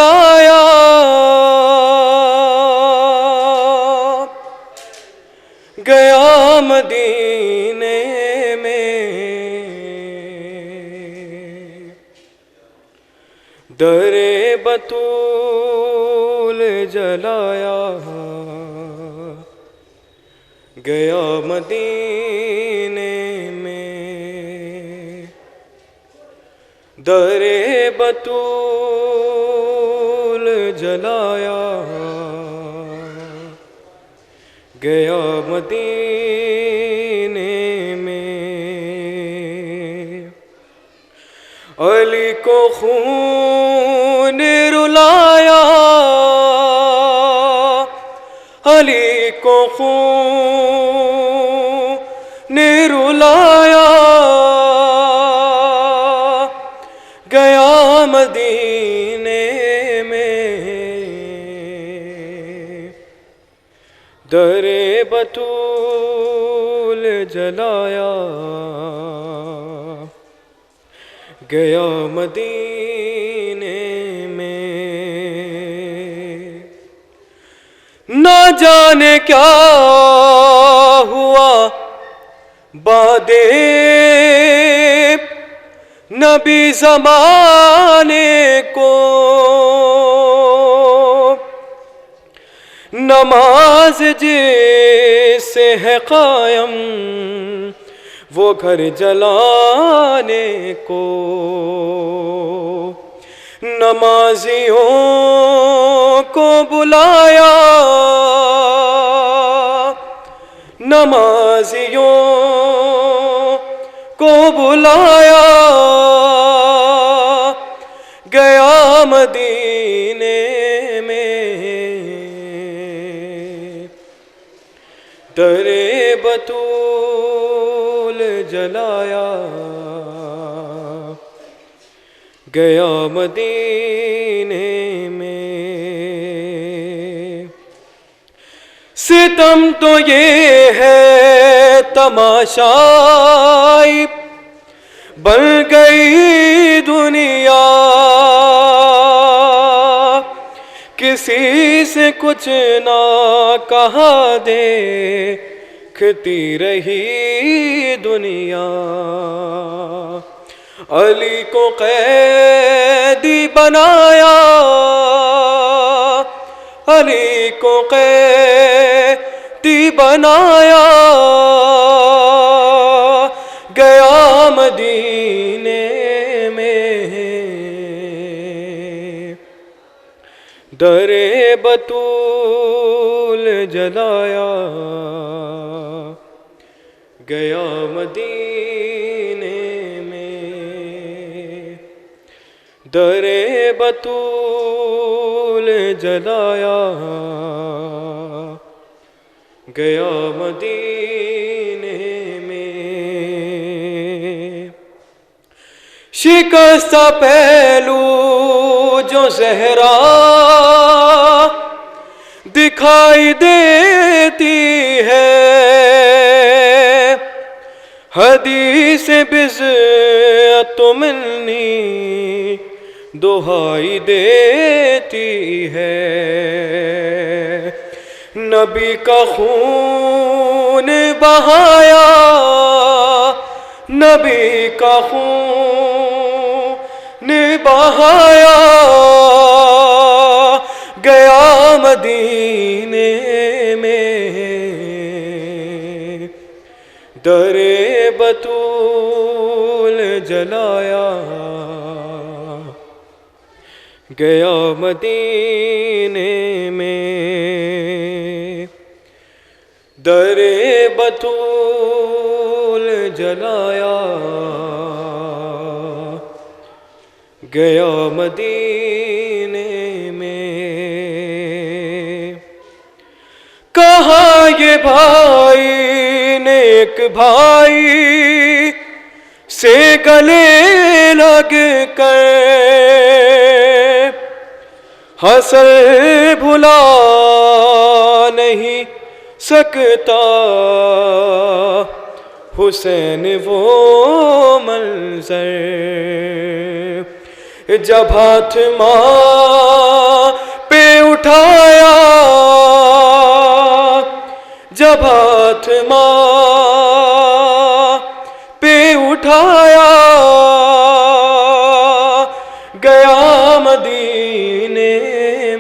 رلایا گیا مدینے میں، در بطول جلایا گیا مدینے میں، در بطول جلایا گیا مدینے میں، علی کو خون رلایا، علی کو خون رلایا گیا مدینے میں، در بطول جلایا گیا مدینے میں، نہ جانے کیا ہوا بعد نبی زمانے کو، نماز جس سے ہے قائم وہ گھر جلانے کو، نمازیوں کو بلایا، نمازیوں کو بلایا گیا مدینے میں، در بطول جلایا گیا مدینے میں، ستم تو یہ ہے تماشائی بن گئی دنیا، کسی سے کچھ نہ کہا دیکھتی رہی دنیا، علی کو قیدی بنایا، علی کو قیدی بنایا گیا مدینے میں، در بطول جلایا گیا مدینے میں، در بطول جلایا گیا مدینے میں، شکستہ پہلو جو زہرا دکھائی دیتی ہے، حدیث بضعت منی دہائی دیتی ہے، نبی کا خون بہایا، نبی کا خون بہایا گیا مدینے میں، در بطول جلایا گیا مدینے میں، در بطول جلایا گیا مدینے میں، کہا یہ بھائی نیک بھائی سے گلے لگ کر حسن بھلا نہیں سکتا حسین وہ منظر، جب ہاتھ مار اٹھایا، جب ہاتھ ماں پہ اٹھایا، گیا مدینے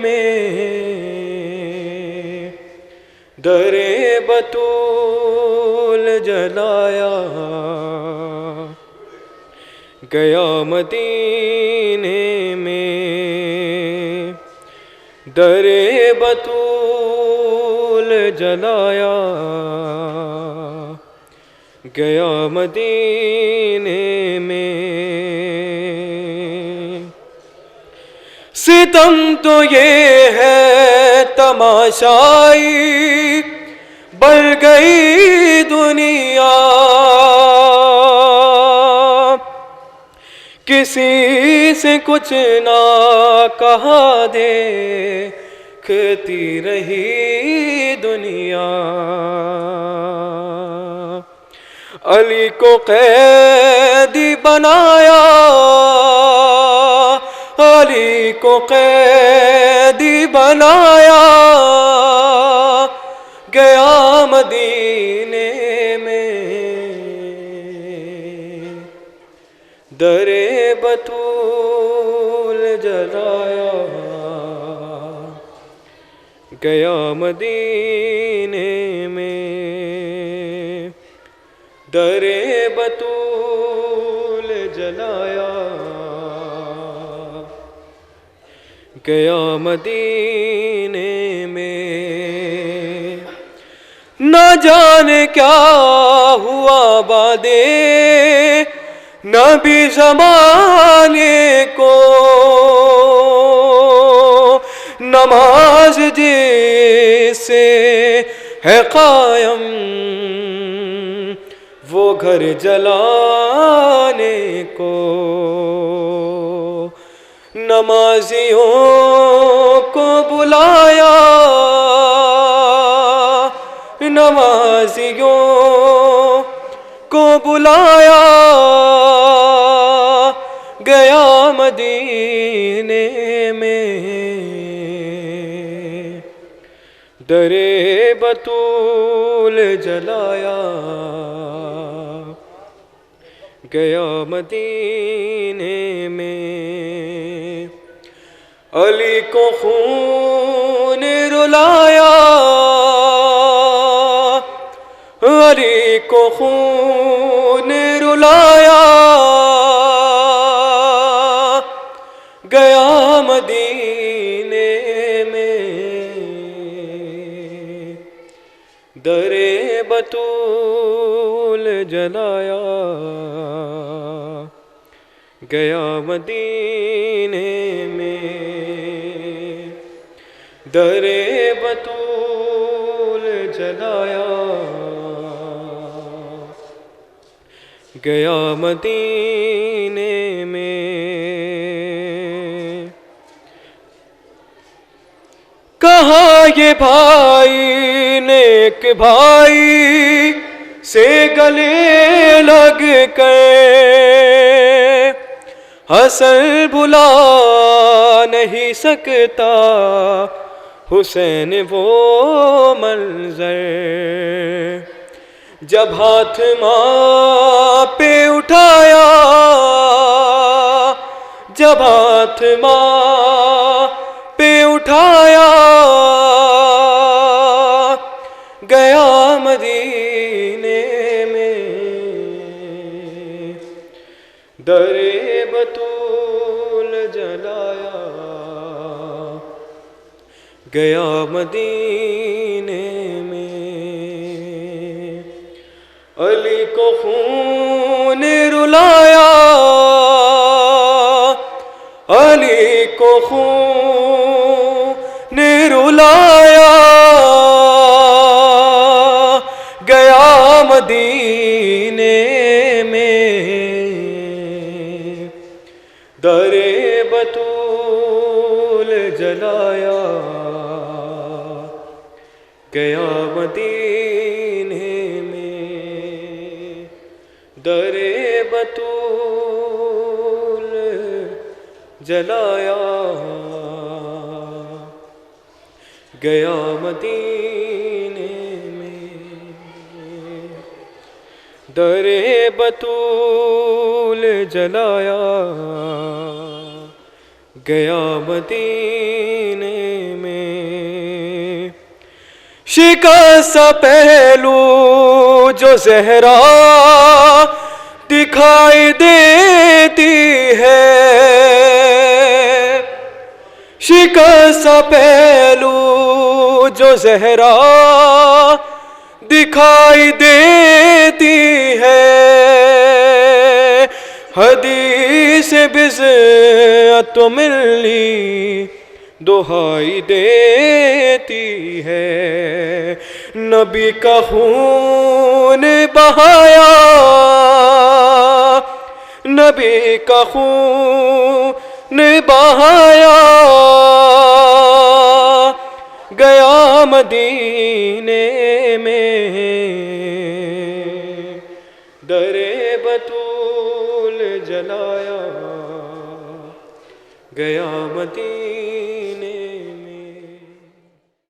میں، در بطول جلایا، گیا مدینے میں، در بطول جلایا، گیا مدینے میں۔ ستم تو یہ ہے تماشائی، بڑھ گئی دنیا، کسی سے کچھ نہ کہا دیکھتی رہی دنیا، علی کو قیدی بنایا، علی کو قیدی بنایا، گیا مدینے میں، در بطول جلایا، گیا مدینے میں، در بطول جلایا، گیا مدینے میں۔ نہ جانے کیا ہوا بادے نبی زمانے کو، نماز جیسے ہے قائم وہ گھر جلانے کو، نمازیوں کو بلایا، نمازیوں کو بلایا، گیا مدینے میں، در بطول جلایا، گیا مدینے میں، علی کو خون رلایا، علی کو خون رلایا، گیا مدینے میں، در بطول جلایا، گیا مدینے میں، در بطول جلایا، گیا مدینے میں۔ کہاں یہ بھائی نیک بھائی سے گلے لگ کر، حسن بھلا نہیں سکتا حسین وہ منظر، جب ہاتھ ماں پہ اٹھایا، جب ہاتھ ماں پہ اٹھایا، گیا مدینے میں، در بطول جلایا، گیا مدینے میں، علی کو خون رلایا، علی کو خون رلایا، گیا مدینے میں، در بطول جلایا، گیا مدینے میں، در بطول جلایا، گیا مدینے میں، در بطول جلایا گیا مدینے میں، شکست پہلو جو زہرا دکھائی دیتی ہے، شکست پہلو جو زہرا دکھائی دیتی ہے، حدیث بضعت و ملی دہائی دیتی ہے، نبی کا خون بہایا، نبی کا خون بہایا گیا مدینے میں، در بطول جلایا گیا مدینے